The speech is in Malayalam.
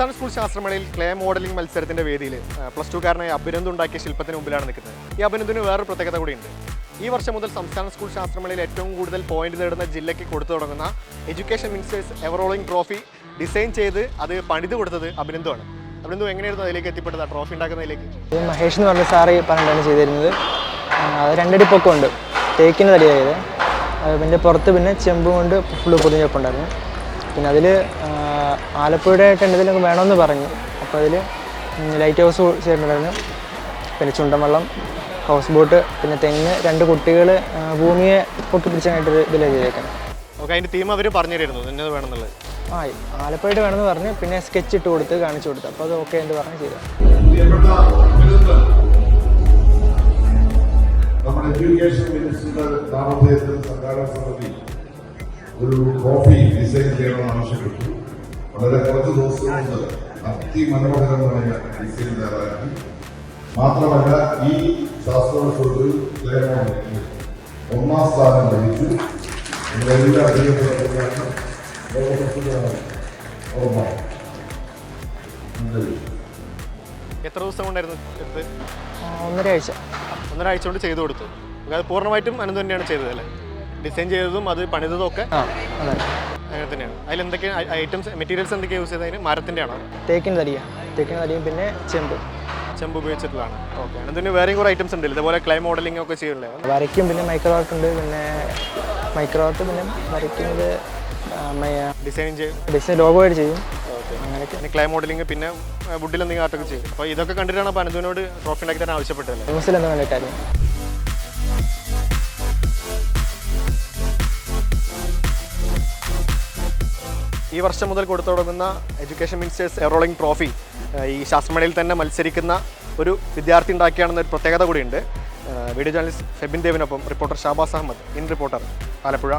സംസ്ഥാന സ്കൂൾ ശാസ്ത്രമേളയിൽ ക്ലേ മോഡലിംഗ് മത്സരത്തിന്റെ വേദിയിൽ +2 കാരനായ അഭിനന്ദ് ഉണ്ടാക്കിയ ശില്പത്തിന് മുമ്പിലാണ് നിൽക്കുന്നത്. ഈ അഭിനന്ദിന് വേറൊരു പ്രത്യേകത കൂടിയുണ്ട്. ഈ വർഷം മുതൽ സംസ്ഥാന സ്കൂൾ ശാസ്ത്രമേളയിൽ ഏറ്റവും കൂടുതൽ പോയിന്റ് നേടുന്ന ജില്ലയ്ക്ക് കൊടുത്തു തുടങ്ങുന്ന education ministers ever-rolling trophy design ചെയ്ത് അത് പണിത് കൊടുത്തത് അഭിനന്ദുമാണ്. അഭിനന്ദു എങ്ങനെയായിരുന്നു അതിലേക്ക് എത്തിപ്പെട്ടത്, ട്രോഫി ഉണ്ടാക്കുന്നതിലേക്ക്? മഹേഷ് എന്ന് പറഞ്ഞ സാറ് പറഞ്ഞിട്ടാണ് ചെയ്തിരുന്നത്. അത് 2 അടി പൊക്കമുണ്ട്, തേക്കിന് തടിയായത്. പിന്നെ പുറത്ത് പിന്നെ ചെമ്പ് കൊണ്ട് ഫുള്ള് പൊതിഞ്ഞൊപ്പുണ്ടായിരുന്നു. പിന്നെ അതിൽ ആലപ്പുഴയുടെ ടെൻറ്റിലൊക്കെ വേണമെന്ന് പറഞ്ഞു. അപ്പോൾ അതിൽ ലൈറ്റ് ഹൗസ് ചെയ്തിട്ടുണ്ടായിരുന്നു, പിന്നെ ചുണ്ടൻവള്ളം, ഹൗസ് ബോട്ട്, പിന്നെ തെങ്ങ്, 2 കുട്ടികൾ ഭൂമിയെ പൊട്ടിപ്പിടിച്ചായിട്ടൊരു ഇതിലാണ് ചെയ്തേക്കുന്നത്. ഓക്കെ, അതിൻ്റെ തീം അവർ പറഞ്ഞു തരുന്നു എന്നത് വേണമെന്നുള്ളത്. ആലപ്പുഴയുടെ വേണമെന്ന് പറഞ്ഞ് പിന്നെ സ്കെച്ച് ഇട്ട് കൊടുത്ത് കാണിച്ചു കൊടുത്തു. അപ്പോൾ അത് ഓക്കെ എന്ന് പറഞ്ഞ് ചെയ്തു. നമ്മുടെ എഡ്യൂക്കേഷൻ മിനിസ്റ്ററുടെ നാമധേയത്തിൽ സംഘാടക സമിതി ഒരു ട്രോഫി ഡിസൈൻ ചെയ്യണമെന്ന് ആവശ്യപ്പെട്ടു. വളരെ കുറച്ച് ദിവസം കൊണ്ട് അതിമനോഹരമായ ഡിസൈൻ തയ്യാറാക്കി. മാത്രമല്ല, ഈ ശാസ്ത്രോത്സവത്തിൽ ഒന്നാം സ്ഥാനം ലഭിച്ചു. നമ്മളെല്ലാം അറിയപ്പെടുകയാണ്. എത്ര ദിവസം കൊണ്ടായിരുന്നു? 1.5 ആഴ്ച. 1.5 ആഴ്ച കൊണ്ട് ചെയ്തു കൊടുത്തു. അത് പൂർണ്ണമായിട്ടും അനന്ത് തന്നെയാണ് ചെയ്തത് അല്ലേ? ഡിസൈൻ ചെയ്തതും അത് പണിതതും ഒക്കെ അങ്ങനെ തന്നെയാണ്. അതിൽ എന്തൊക്കെ ഐറ്റംസ്, മെറ്റീരിയൽസ് എന്തൊക്കെയാണ് യൂസ് ചെയ്തതിന്? മരത്തിൻ്റെ ആണോ? തേക്കിൻ തടിയും പിന്നെ ചെമ്പ് ഉപയോഗിച്ചിട്ടുള്ളതാണ്. ഓക്കെ, അനന്തിന് വേറെയും കുറേ ഐറ്റംസ് ഉണ്ട് ഇതുപോലെ ക്ലേ മോഡലിംഗ് ഒക്കെ ചെയ്യണല്ലേ? വരയ്ക്കും, പിന്നെ മൈക്രോ ആർട്ട് ഉണ്ട്, പിന്നെ പിന്നെ വരയ്ക്കുന്നത് ഡിസൈൻ ലോഗോ ആയിട്ട് ചെയ്യും. അങ്ങനെയൊക്കെ പിന്നെ ക്ലേ മോഡലിംഗ്, പിന്നെ വുഡിൽ എന്തെങ്കിലും ആർട്ടൊക്കെ ചെയ്യും. അപ്പോൾ ഇതൊക്കെ കണ്ടിട്ടാണ് അപ്പോൾ അനന്തുവിനോട് ട്രോഫി ഉണ്ടാക്കി തരാൻ ആവശ്യപ്പെട്ടതല്ലേ? ന്യൂസിൽ എന്ത് കണ്ടിട്ടായിരുന്നു. ഈ വർഷം മുതൽ കൊടുത്തു തുടങ്ങുന്ന എഡ്യൂക്കേഷൻ മിനിസ്റ്റേഴ്സ് എവറോളിംഗ് ട്രോഫി ഈ ശാസ്ത്രമേളയിൽ തന്നെ മത്സരിക്കുന്ന ഒരു വിദ്യാർത്ഥി ഉണ്ടാക്കിയാണെന്നൊരു പ്രത്യേകത കൂടിയുണ്ട്. വീഡിയോ ജേർണലിസ്റ്റ് ഫെബിൻ ദേവിനൊപ്പം reporter Shabaz Ahammed, in reporter, Alappuzha.